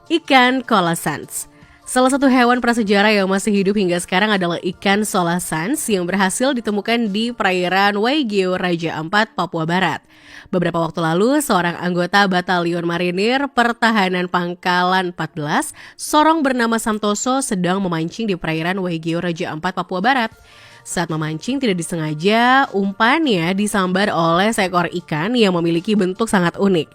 Ikan Colassans. Salah satu hewan prasejarah yang masih hidup hingga sekarang adalah ikan Colassans yang berhasil ditemukan di perairan Waigeo Raja Ampat, Papua Barat. Beberapa waktu lalu, seorang anggota Batalion Marinir Pertahanan Pangkalan 14, Sorong bernama Santoso sedang memancing di perairan Waigeo Raja Ampat, Papua Barat. Saat memancing tidak disengaja, umpannya disambar oleh seekor ikan yang memiliki bentuk sangat unik.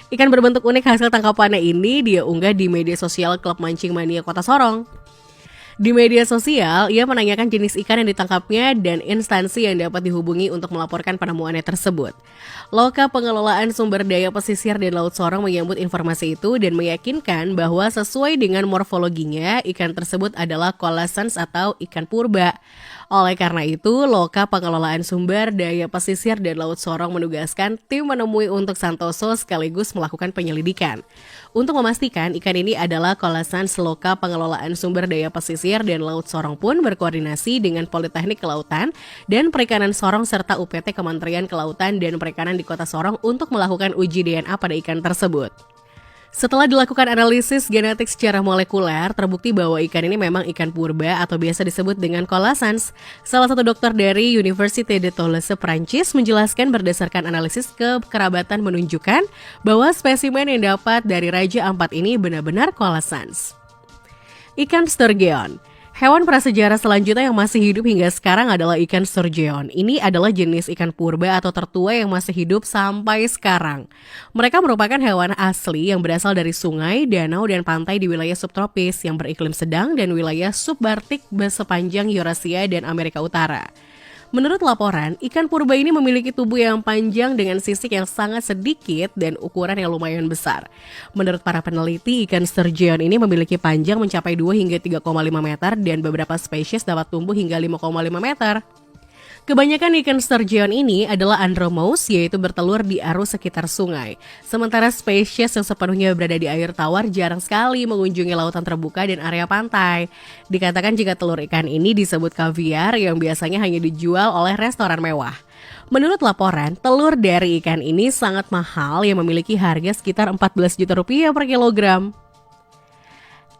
Ikan berbentuk unik hasil tangkapannya ini dia unggah di media sosial Klub Mancing Mania Kota Sorong. Di media sosial, ia menanyakan jenis ikan yang ditangkapnya dan instansi yang dapat dihubungi untuk melaporkan penemuannya tersebut. Loka Pengelolaan Sumber Daya Pesisir dan Laut Sorong menyambut informasi itu dan meyakinkan bahwa sesuai dengan morfologinya, ikan tersebut adalah Colassans atau ikan purba. Oleh karena itu, Loka Pengelolaan Sumber Daya Pesisir dan Laut Sorong menugaskan tim menemui untuk Santoso sekaligus melakukan penyelidikan. Untuk memastikan ikan ini adalah Colassans, Loka Pengelolaan Sumber Daya Pesisir dan Laut Sorong pun berkoordinasi dengan Politeknik Kelautan dan Perikanan Sorong serta UPT Kementerian Kelautan dan Perikanan di Kota Sorong untuk melakukan uji DNA pada ikan tersebut. Setelah dilakukan analisis genetik secara molekuler, terbukti bahwa ikan ini memang ikan purba atau biasa disebut dengan Colassans. Salah satu dokter dari Université de Toulouse, Prancis, menjelaskan berdasarkan analisis kekerabatan menunjukkan bahwa spesimen yang dapat dari Raja Ampat ini benar-benar Colassans. Ikan sturgeon. Hewan prasejarah selanjutnya yang masih hidup hingga sekarang adalah ikan sturgeon. Ini adalah jenis ikan purba atau tertua yang masih hidup sampai sekarang. Mereka merupakan hewan asli yang berasal dari sungai, danau, dan pantai di wilayah subtropis yang beriklim sedang dan wilayah subarktik sepanjang Eurasia dan Amerika Utara. Menurut laporan, ikan purba ini memiliki tubuh yang panjang dengan sisik yang sangat sedikit dan ukuran yang lumayan besar. Menurut para peneliti, ikan sturgeon ini memiliki panjang mencapai 2 hingga 3,5 meter dan beberapa spesies dapat tumbuh hingga 5,5 meter. Kebanyakan ikan sturgeon ini adalah andromous, yaitu bertelur di arus sekitar sungai. Sementara spesies yang sepenuhnya berada di air tawar jarang sekali mengunjungi lautan terbuka dan area pantai. Dikatakan jika telur ikan ini disebut kaviar yang biasanya hanya dijual oleh restoran mewah. Menurut laporan, telur dari ikan ini sangat mahal yang memiliki harga sekitar 14 juta rupiah per kilogram.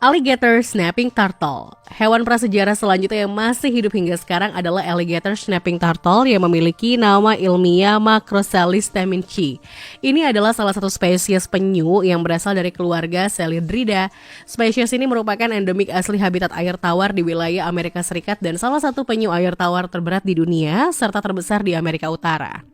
Alligator snapping turtle. Hewan prasejarah selanjutnya yang masih hidup hingga sekarang adalah alligator snapping turtle yang memiliki nama ilmiah Macrocelis teminci. Ini adalah salah satu spesies penyu yang berasal dari keluarga Selydrida. Spesies ini merupakan endemik asli habitat air tawar di wilayah Amerika Serikat dan salah satu penyu air tawar terberat di dunia serta terbesar di Amerika Utara.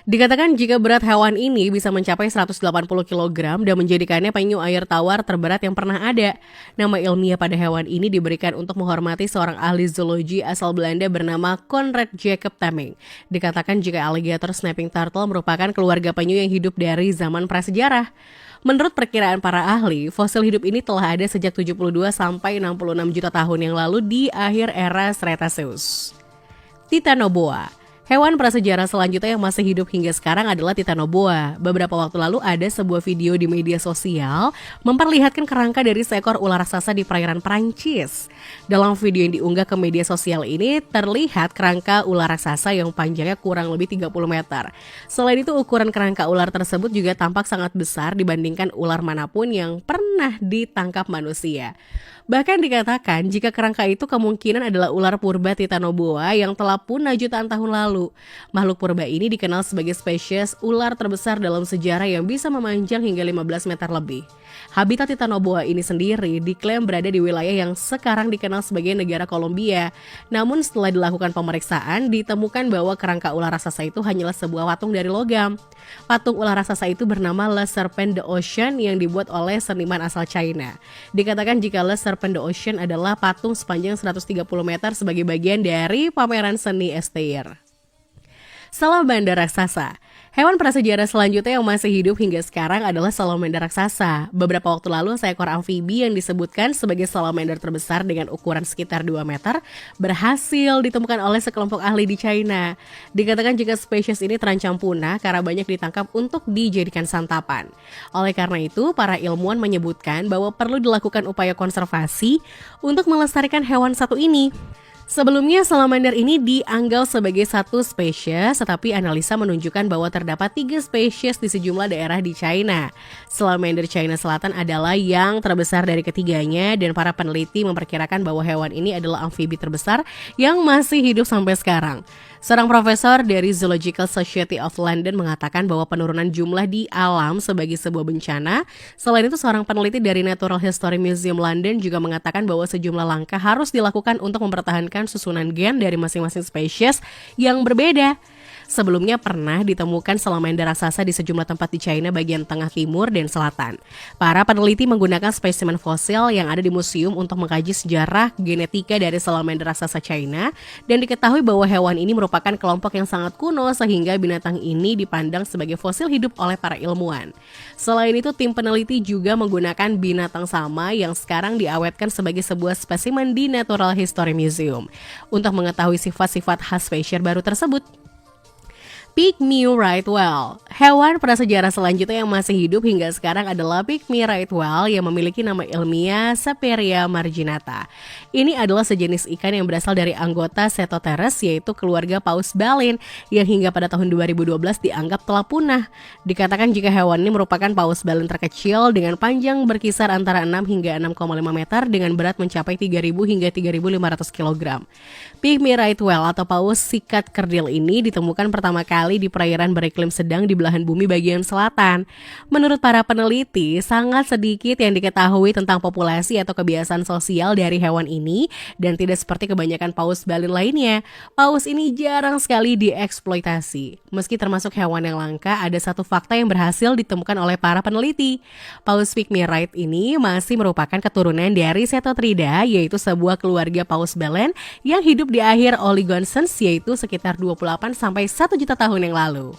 Dikatakan jika berat hewan ini bisa mencapai 180 kg dan menjadikannya penyu air tawar terberat yang pernah ada. Nama ilmiah pada hewan ini diberikan untuk menghormati seorang ahli zoologi asal Belanda bernama Conrad Jacob Temminck. Dikatakan jika alligator snapping turtle merupakan keluarga penyu yang hidup dari zaman prasejarah. Menurut perkiraan para ahli, fosil hidup ini telah ada sejak 72 sampai 66 juta tahun yang lalu di akhir era Cretaceous. Titanoboa. Hewan prasejarah selanjutnya yang masih hidup hingga sekarang adalah Titanoboa. Beberapa waktu lalu ada sebuah video di media sosial memperlihatkan kerangka dari seekor ular raksasa di perairan Prancis. Dalam video yang diunggah ke media sosial ini, terlihat kerangka ular raksasa yang panjangnya kurang lebih 30 meter. Selain itu, ukuran kerangka ular tersebut juga tampak sangat besar dibandingkan ular manapun yang pernah ditangkap manusia. Bahkan dikatakan jika kerangka itu kemungkinan adalah ular purba Titanoboa yang telah punah jutaan tahun lalu. Makhluk purba ini dikenal sebagai spesies ular terbesar dalam sejarah yang bisa memanjang hingga 15 meter lebih. Habitat Titanoboa ini sendiri diklaim berada di wilayah yang sekarang dikenal sebagai negara Kolombia. Namun setelah dilakukan pemeriksaan, ditemukan bahwa kerangka ular raksasa itu hanyalah sebuah patung dari logam. Patung ular raksasa itu bernama Le Serpent de Ocean yang dibuat oleh seniman asal China. Dikatakan jika Le Serpent de Ocean adalah patung sepanjang 130 meter sebagai bagian dari pameran seni Estaire. Salamander raksasa. Hewan prasejarah selanjutnya yang masih hidup hingga sekarang adalah salamander raksasa. Beberapa waktu lalu, seekor amfibi yang disebutkan sebagai salamander terbesar dengan ukuran sekitar 2 meter berhasil ditemukan oleh sekelompok ahli di China. Dikatakan jika spesies ini terancam punah karena banyak ditangkap untuk dijadikan santapan. Oleh karena itu, para ilmuwan menyebutkan bahwa perlu dilakukan upaya konservasi untuk melestarikan hewan satu ini. Sebelumnya, salamander ini dianggap sebagai satu spesies, tetapi analisa menunjukkan bahwa terdapat 3 spesies di sejumlah daerah di China. Salamander China Selatan adalah yang terbesar dari ketiganya, dan para peneliti memperkirakan bahwa hewan ini adalah amfibi terbesar yang masih hidup sampai sekarang. Seorang profesor dari Zoological Society of London mengatakan bahwa penurunan jumlah di alam sebagai sebuah bencana. Selain itu, seorang peneliti dari Natural History Museum London juga mengatakan bahwa sejumlah langkah harus dilakukan untuk mempertahankan susunan gen dari masing-masing spesies yang berbeda. Sebelumnya pernah ditemukan salamander raksasa di sejumlah tempat di China bagian tengah, timur, dan selatan. Para peneliti menggunakan spesimen fosil yang ada di museum untuk mengkaji sejarah genetika dari salamander raksasa China, dan diketahui bahwa hewan ini merupakan kelompok yang sangat kuno sehingga binatang ini dipandang sebagai fosil hidup oleh para ilmuwan. Selain itu, tim peneliti juga menggunakan binatang sama yang sekarang diawetkan sebagai sebuah spesimen di Natural History Museum untuk mengetahui sifat-sifat khas spesies baru tersebut. Pygmy right whale. Hewan prasejarah selanjutnya yang masih hidup hingga sekarang adalah Pygmy right whale yang memiliki nama ilmiah Seperia marginata. Ini adalah sejenis ikan yang berasal dari anggota Cetoteres, yaitu keluarga paus balin, yang hingga pada tahun 2012 dianggap telah punah. Dikatakan jika hewan ini merupakan paus balin terkecil dengan panjang berkisar antara 6 hingga 6,5 meter dengan berat mencapai 3.000 hingga 3.500 kg. Pygmy right whale atau paus sikat kerdil ini ditemukan pertama kali di perairan beriklim sedang di belahan bumi bagian selatan. Menurut para peneliti, sangat sedikit yang diketahui tentang populasi atau kebiasaan sosial dari hewan ini, dan tidak seperti kebanyakan paus balin lainnya. Paus ini jarang sekali dieksploitasi. Meski termasuk hewan yang langka, ada satu fakta yang berhasil ditemukan oleh para peneliti. Paus Pygmy right ini masih merupakan keturunan dari Cetotrida, yaitu sebuah keluarga paus balen yang hidup di akhir Oligocene, yaitu sekitar 28 sampai 1 juta tahun yang lalu.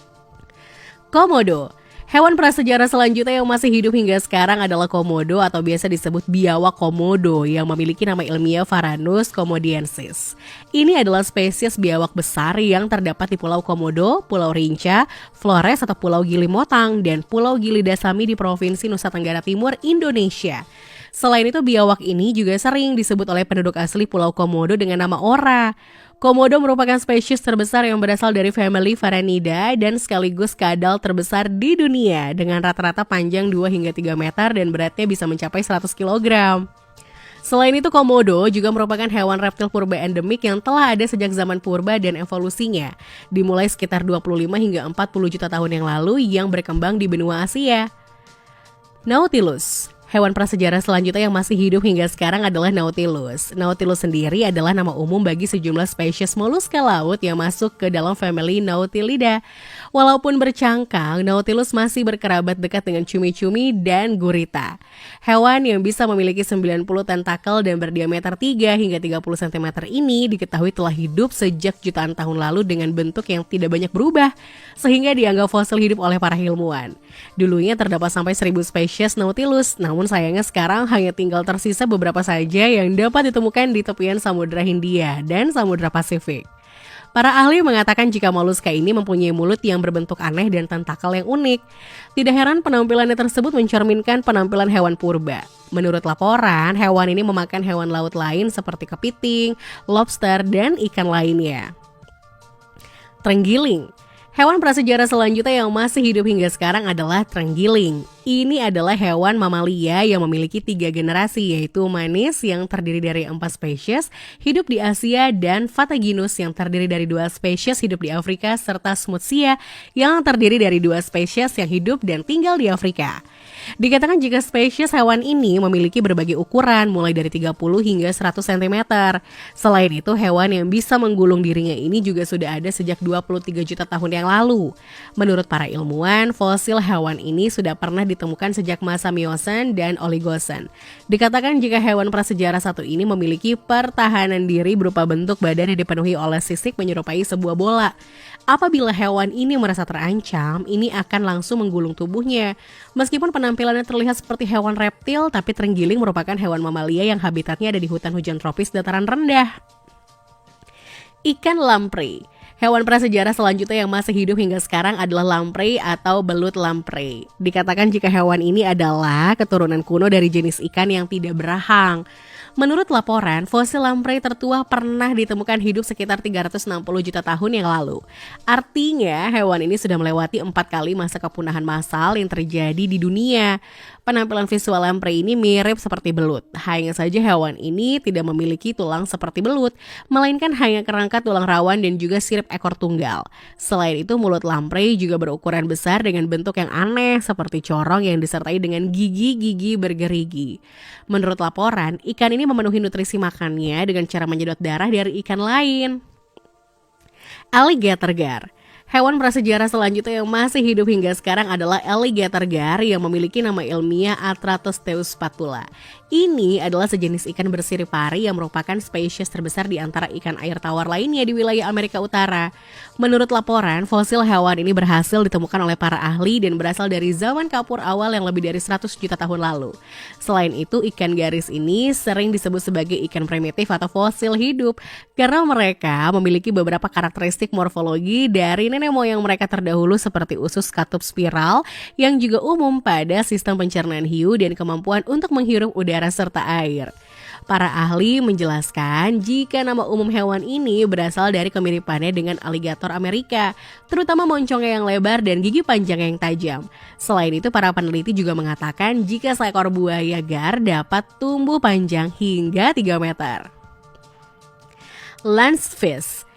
Komodo. Hewan prasejarah selanjutnya yang masih hidup hingga sekarang adalah komodo atau biasa disebut biawak komodo yang memiliki nama ilmiah Varanus comodiensis. Ini adalah spesies biawak besar yang terdapat di Pulau Komodo, Pulau Rinca, Flores atau Pulau Gili Motang, dan Pulau Gili Dasami di Provinsi Nusa Tenggara Timur, Indonesia. Selain itu, biawak ini juga sering disebut oleh penduduk asli Pulau Komodo dengan nama ora. Komodo merupakan spesies terbesar yang berasal dari famili Varanidae dan sekaligus kadal terbesar di dunia dengan rata-rata panjang 2 hingga 3 meter dan beratnya bisa mencapai 100 kg. Selain itu, komodo juga merupakan hewan reptil purba endemik yang telah ada sejak zaman purba dan evolusinya, dimulai sekitar 25 hingga 40 juta tahun yang lalu yang berkembang di benua Asia. Nautilus. Hewan prasejarah selanjutnya yang masih hidup hingga sekarang adalah Nautilus. Nautilus sendiri adalah nama umum bagi sejumlah spesies moluska laut yang masuk ke dalam famili Nautilidae. Walaupun bercangkang, Nautilus masih berkerabat dekat dengan cumi-cumi dan gurita. Hewan yang bisa memiliki 90 tentakel dan berdiameter 3 hingga 30 cm ini diketahui telah hidup sejak jutaan tahun lalu dengan bentuk yang tidak banyak berubah, sehingga dianggap fosil hidup oleh para ilmuwan. Dulunya terdapat sampai 1000 spesies Nautilus, namun sayangnya sekarang hanya tinggal tersisa beberapa saja yang dapat ditemukan di tepian Samudra Hindia dan Samudra Pasifik. Para ahli mengatakan jika moluska ini mempunyai mulut yang berbentuk aneh dan tentakel yang unik. Tidak heran penampilannya tersebut mencerminkan penampilan hewan purba. Menurut laporan, hewan ini memakan hewan laut lain seperti kepiting, lobster, dan ikan lainnya. Terenggiling. Hewan prasejarah selanjutnya yang masih hidup hingga sekarang adalah terenggiling. Ini adalah hewan mamalia yang memiliki 3 generasi, yaitu Manis yang terdiri dari 4 spesies hidup di Asia dan Vataginus yang terdiri dari 2 spesies hidup di Afrika serta Smutsia yang terdiri dari 2 spesies yang hidup dan tinggal di Afrika. Dikatakan jika spesies hewan ini memiliki berbagai ukuran mulai dari 30 hingga 100 cm. Selain itu, hewan yang bisa menggulung dirinya ini juga sudah ada sejak 23 juta tahun yang lalu. Menurut para ilmuwan, fosil hewan ini sudah pernah ditemukan sejak masa Miocene dan Oligocene. Dikatakan jika hewan prasejarah satu ini memiliki pertahanan diri berupa bentuk badan yang dipenuhi oleh sisik menyerupai sebuah bola. Apabila hewan ini merasa terancam, ini akan langsung menggulung tubuhnya. Meskipun penampilannya terlihat seperti hewan reptil, tapi terenggiling merupakan hewan mamalia yang habitatnya ada di hutan hujan tropis dataran rendah. Ikan lamprey. Hewan prasejarah selanjutnya yang masih hidup hingga sekarang adalah lamprey atau belut lamprey. Dikatakan jika hewan ini adalah keturunan kuno dari jenis ikan yang tidak berahang. Menurut laporan, fosil lamprey tertua pernah ditemukan hidup sekitar 360 juta tahun yang lalu. Artinya, hewan ini sudah melewati 4 kali masa kepunahan massal yang terjadi di dunia. Penampilan visual lamprey ini mirip seperti belut. Hanya saja hewan ini tidak memiliki tulang seperti belut, melainkan hanya kerangka tulang rawan dan juga sirip ekor tunggal. Selain itu, mulut lamprey juga berukuran besar dengan bentuk yang aneh seperti corong yang disertai dengan gigi-gigi bergerigi. Menurut laporan, ikan ini memenuhi nutrisi makannya dengan cara menyedot darah dari ikan lain. Alligator gar. Hewan prasejarah selanjutnya yang masih hidup hingga sekarang adalah alligator gar yang memiliki nama ilmiah Atratosteus spatula. Ini adalah sejenis ikan bersirip pari yang merupakan spesies terbesar di antara ikan air tawar lainnya di wilayah Amerika Utara. Menurut laporan, fosil hewan ini berhasil ditemukan oleh para ahli dan berasal dari zaman kapur awal yang lebih dari 100 juta tahun lalu. Selain itu, ikan garis ini sering disebut sebagai ikan primitif atau fosil hidup karena mereka memiliki beberapa karakteristik morfologi dari nenek moyang mereka terdahulu seperti usus katup spiral yang juga umum pada sistem pencernaan hiu dan kemampuan untuk menghirup udara serta air. Para ahli menjelaskan jika nama umum hewan ini berasal dari kemiripannya dengan aligator Amerika, terutama moncongnya yang lebar dan gigi panjang yang tajam. Selain itu, para peneliti juga mengatakan jika seekor buaya gar dapat tumbuh panjang hingga 3 meter. Lancetfish.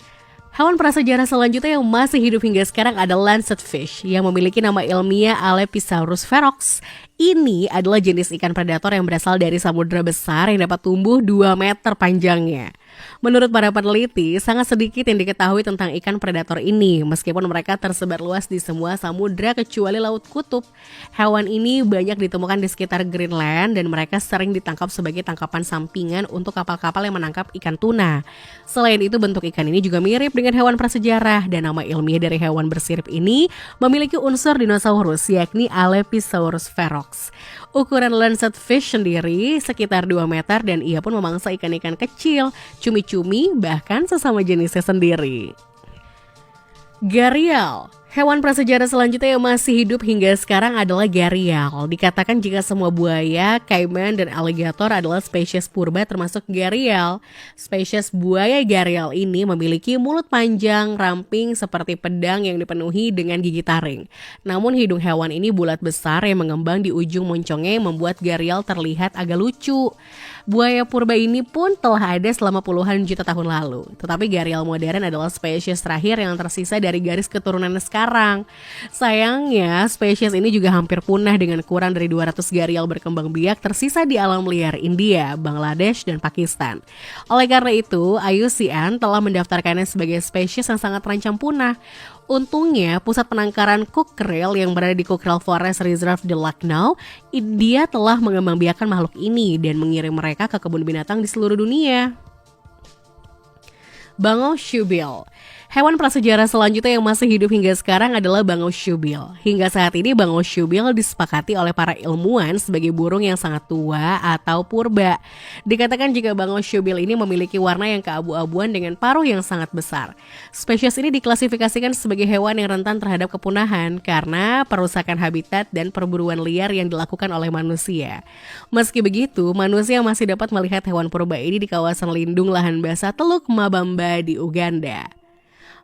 Hewan prasejarah selanjutnya yang masih hidup hingga sekarang adalah lancetfish yang memiliki nama ilmiah Alepisaurus ferox. Ini adalah jenis ikan predator yang berasal dari samudera besar yang dapat tumbuh 2 meter panjangnya. Menurut para peneliti, sangat sedikit yang diketahui tentang ikan predator ini, meskipun mereka tersebar luas di semua samudera kecuali Laut Kutub. Hewan ini banyak ditemukan di sekitar Greenland dan mereka sering ditangkap sebagai tangkapan sampingan untuk kapal-kapal yang menangkap ikan tuna. Selain itu, bentuk ikan ini juga mirip dengan hewan prasejarah dan nama ilmiah dari hewan bersirip ini memiliki unsur dinosaurus yakni Alepisaurus ferox. Ukuran lancetfish sendiri sekitar 2 meter dan ia pun memangsa ikan-ikan kecil, cumi-cumi, bahkan sesama jenisnya sendiri. Gharial. Hewan prasejarah selanjutnya yang masih hidup hingga sekarang adalah gharial. Dikatakan jika semua buaya, caiman, dan alligator adalah spesies purba termasuk gharial. Spesies buaya gharial ini memiliki mulut panjang, ramping seperti pedang yang dipenuhi dengan gigi taring. Namun hidung hewan ini bulat besar yang mengembang di ujung moncongnya yang membuat gharial terlihat agak lucu. Buaya purba ini pun telah ada selama puluhan juta tahun lalu. Tetapi gharial modern adalah spesies terakhir yang tersisa dari garis keturunan sekarang. Sayangnya, spesies ini juga hampir punah dengan kurang dari 200 gharial berkembang biak tersisa di alam liar India, Bangladesh, dan Pakistan. Oleh karena itu, IUCN telah mendaftarkannya sebagai spesies yang sangat terancam punah. Untungnya, pusat penangkaran Cockerel yang berada di Cockerel Forest Reserve di Lucknow, India telah mengembangbiakkan makhluk ini dan mengirim mereka ke kebun binatang di seluruh dunia. Bangau shoebill. Hewan prasejarah selanjutnya yang masih hidup hingga sekarang adalah bangau shoebill. Hingga saat ini bangau shoebill disepakati oleh para ilmuwan sebagai burung yang sangat tua atau purba. Dikatakan jika bangau shoebill ini memiliki warna yang keabu-abuan dengan paruh yang sangat besar. Spesies ini diklasifikasikan sebagai hewan yang rentan terhadap kepunahan karena perusakan habitat dan perburuan liar yang dilakukan oleh manusia. Meski begitu, manusia masih dapat melihat hewan purba ini di kawasan lindung lahan basah Teluk Mabamba di Uganda.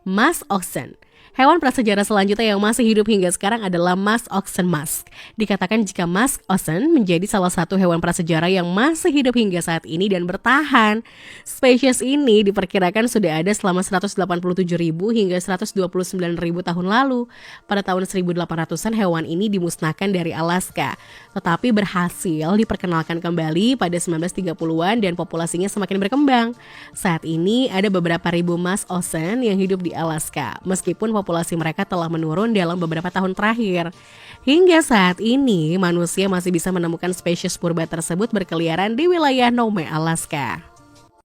Musk oxen. Hewan prasejarah selanjutnya yang masih hidup hingga sekarang adalah musk oxen musk. Dikatakan jika musk oxen menjadi salah satu hewan prasejarah yang masih hidup hingga saat ini dan bertahan. Spesies ini diperkirakan sudah ada selama 187.000 hingga 129.000 tahun lalu. Pada tahun 1800-an hewan ini dimusnahkan dari Alaska, tetapi berhasil diperkenalkan kembali pada 1930-an dan populasinya semakin berkembang. Saat ini ada beberapa ribu musk oxen yang hidup di Alaska, meskipun populasi mereka telah menurun dalam beberapa tahun terakhir. Hingga saat ini, manusia masih bisa menemukan spesies purba tersebut berkeliaran di wilayah Nome, Alaska.